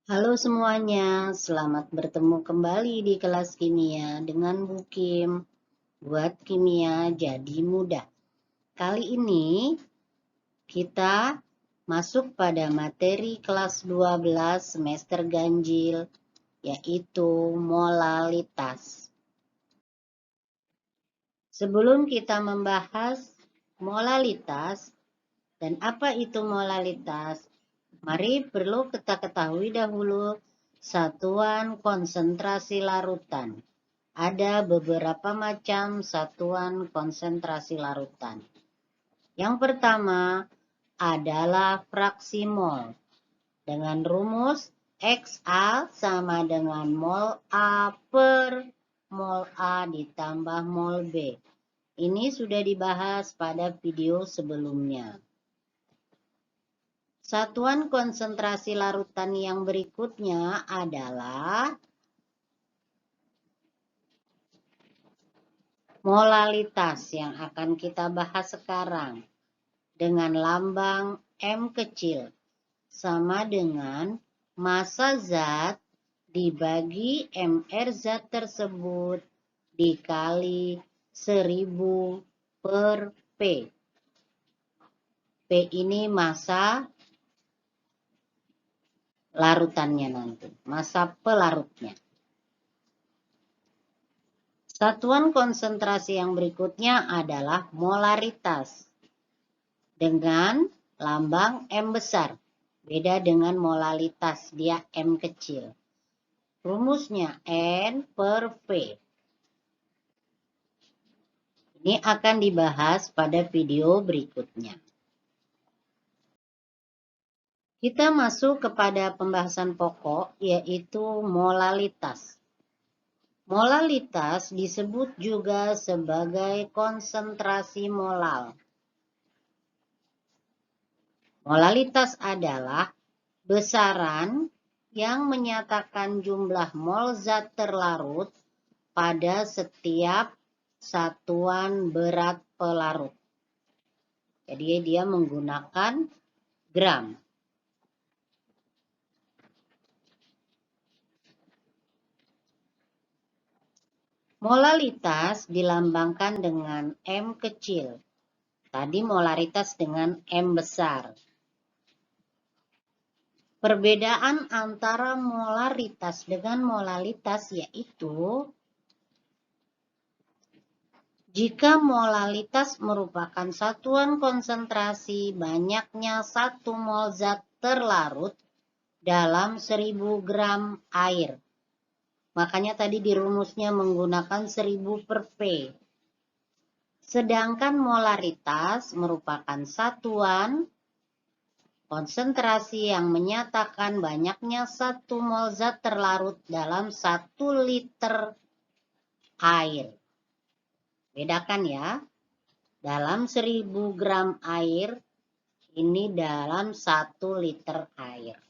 Halo semuanya, selamat bertemu kembali di kelas kimia dengan Bu Kim. Buat kimia jadi mudah. Kali ini kita masuk pada materi kelas 12 semester ganjil, yaitu molalitas. Sebelum kita membahas molalitas dan apa itu molalitas, mari perlu kita ketahui dahulu satuan konsentrasi larutan. Ada beberapa macam satuan konsentrasi larutan. Yang pertama adalah fraksi mol. Dengan rumus XA sama dengan mol A per mol A ditambah mol B. Ini sudah dibahas pada video sebelumnya. Satuan konsentrasi larutan yang berikutnya adalah molalitas yang akan kita bahas sekarang. Dengan lambang M kecil sama dengan massa zat dibagi MR zat tersebut dikali 1000 per P. P ini massa larutannya nanti, massa pelarutnya. Satuan konsentrasi yang berikutnya adalah molaritas dengan lambang M besar. Beda dengan molalitas, dia M kecil. Rumusnya N per V. Ini akan dibahas pada video berikutnya. Kita masuk kepada pembahasan pokok, yaitu molalitas. Molalitas disebut juga sebagai konsentrasi molal. Molalitas adalah besaran yang menyatakan jumlah mol zat terlarut pada setiap satuan berat pelarut. Jadi dia menggunakan gram. Molalitas dilambangkan dengan M kecil. Tadi molaritas dengan M besar. Perbedaan antara molaritas dengan molalitas yaitu jika molalitas merupakan satuan konsentrasi banyaknya 1 mol zat terlarut dalam 1000 gram air. Makanya tadi di rumusnya menggunakan 1000 per P. Sedangkan molaritas merupakan satuan konsentrasi yang menyatakan banyaknya 1 mol zat terlarut dalam 1 liter air. Bedakan ya, dalam 1000 gram air, ini dalam 1 liter air.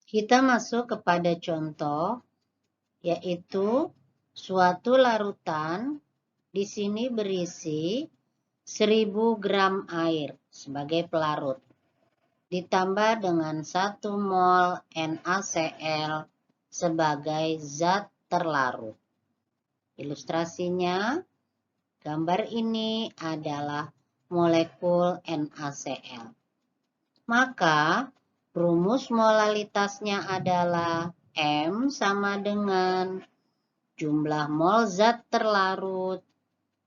Kita masuk kepada contoh, yaitu suatu larutan di sini berisi 1000 gram air sebagai pelarut, ditambah dengan 1 mol NaCl sebagai zat terlarut. Ilustrasinya, gambar ini adalah molekul NaCl. Maka, rumus molalitasnya adalah M sama dengan jumlah mol zat terlarut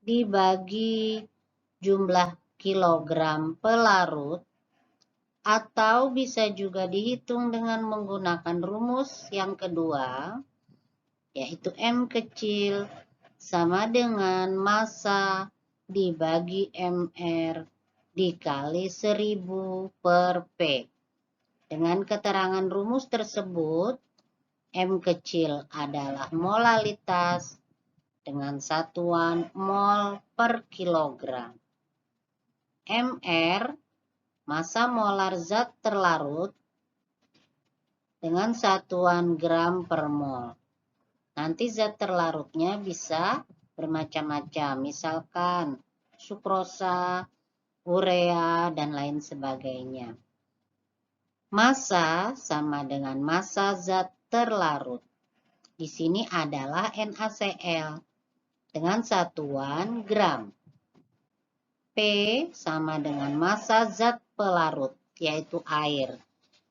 dibagi jumlah kilogram pelarut, atau bisa juga dihitung dengan menggunakan rumus yang kedua, yaitu M kecil sama dengan massa dibagi MR dikali 1000 per P. Dengan keterangan rumus tersebut, M kecil adalah molalitas dengan satuan mol per kilogram. MR, massa molar zat terlarut dengan satuan gram per mol. Nanti zat terlarutnya bisa bermacam-macam, misalkan sukrosa, urea, dan lain sebagainya. Massa sama dengan massa zat terlarut. Di sini adalah NaCl dengan satuan gram. P sama dengan massa zat pelarut, yaitu air,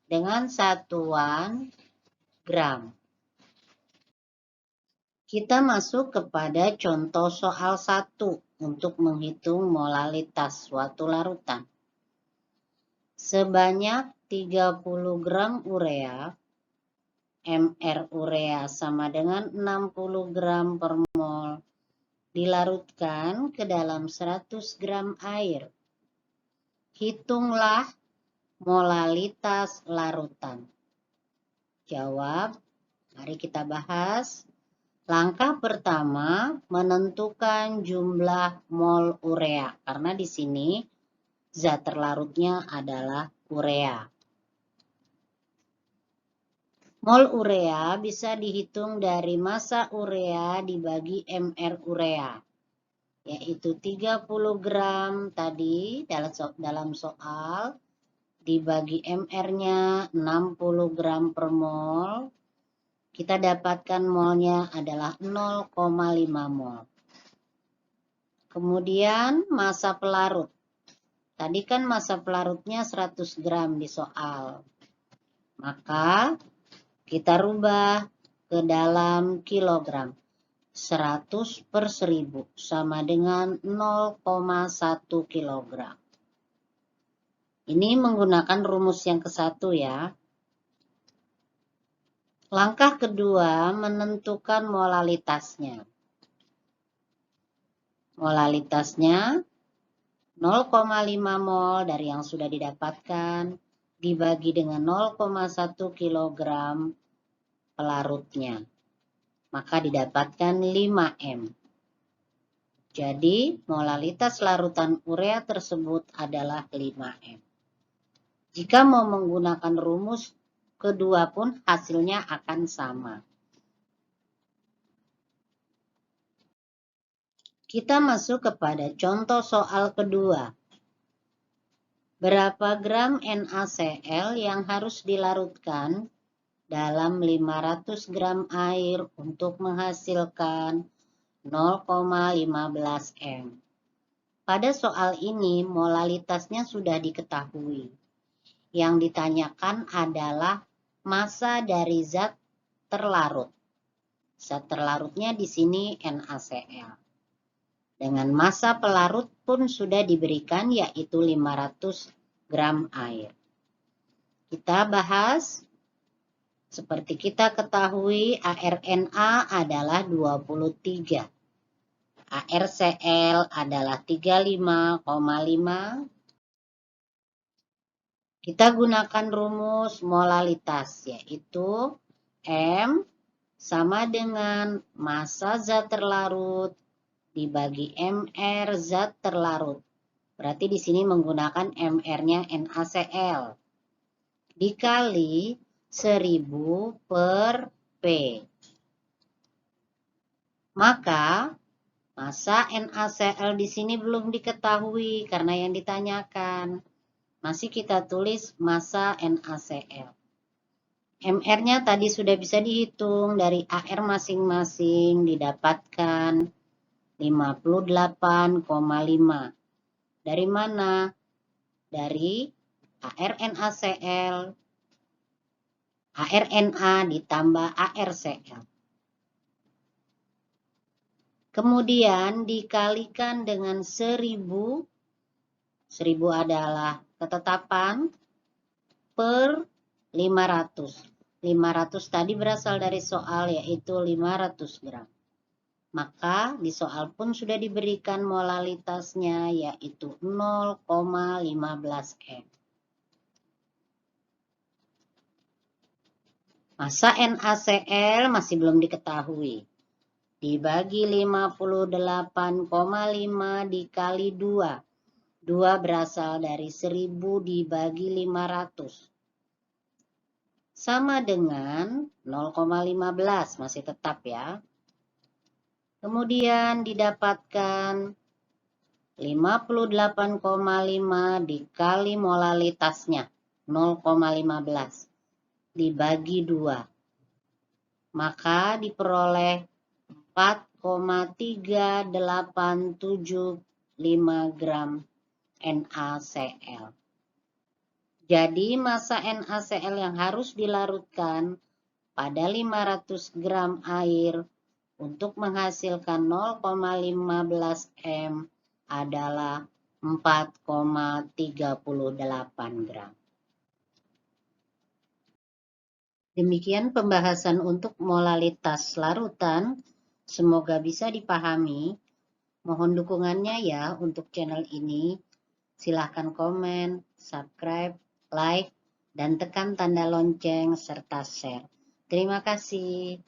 dengan satuan gram. Kita masuk kepada contoh soal 1 untuk menghitung molalitas suatu larutan. Sebanyak 30 gram urea, mR urea sama dengan 60 gram per mol, dilarutkan ke dalam 100 gram air. Hitunglah molalitas larutan. Jawab, mari kita bahas. Langkah pertama, menentukan jumlah mol urea, karena di sini zat terlarutnya adalah urea. Mol urea bisa dihitung dari massa urea dibagi mR urea, yaitu 30 gram tadi dalam soal, dibagi mR-nya 60 gram per mol. Kita dapatkan molnya adalah 0,5 mol. Kemudian massa pelarut. Tadi kan massa pelarutnya 100 gram di soal. Maka kita rubah ke dalam kilogram. 100 per 1000 sama dengan 0,1 kilogram. Ini menggunakan rumus yang ke-1 ya. Langkah kedua, menentukan molalitasnya. Molalitasnya 0,5 mol dari yang sudah didapatkan dibagi dengan 0,1 kg pelarutnya. Maka didapatkan 5 M. Jadi molalitas larutan urea tersebut adalah 5 M. Jika mau menggunakan rumus kedua pun hasilnya akan sama. Kita masuk kepada contoh soal kedua. Berapa gram NaCl yang harus dilarutkan dalam 500 gram air untuk menghasilkan 0,15 M? Pada soal ini molalitasnya sudah diketahui. Yang ditanyakan adalah massa dari zat terlarut. Zat terlarutnya di sini NaCl. Dengan massa pelarut pun sudah diberikan, yaitu 500 gram air. Kita bahas. Seperti kita ketahui, ARNA adalah 23. ARCl adalah 35,5. Kita gunakan rumus molalitas, yaitu M sama dengan massa zat terlarut dibagi mR zat terlarut. Berarti di sini menggunakan mR-nya NaCl. Dikali 1000 per P. Maka massa NaCl di sini belum diketahui karena yang ditanyakan. Masih kita tulis massa NaCl. mR-nya tadi sudah bisa dihitung dari AR masing-masing didapatkan 58,5. Dari mana? Dari ARNaCl, ARNA ditambah ARCl. Kemudian dikalikan dengan 1000. 1000 adalah ketetapan per 500. 500 tadi berasal dari soal, yaitu 500 gram. Maka di soal pun sudah diberikan molalitasnya, yaitu 0,15 M. Massa NaCl masih belum diketahui. Dibagi 58,5 dikali 2. 2 berasal dari 1000 dibagi 500. Sama dengan 0,15, masih tetap ya. Kemudian didapatkan 58,5 dikali molalitasnya. 0,15 dibagi 2, maka diperoleh 4,3875 gram NaCl. Jadi massa NaCl yang harus dilarutkan pada 500 gram air untuk menghasilkan 0,15 M adalah 4,38 gram. Demikian pembahasan untuk molalitas larutan. Semoga bisa dipahami. Mohon dukungannya ya untuk channel ini. Silahkan komen, subscribe, like, dan tekan tanda lonceng serta share. Terima kasih.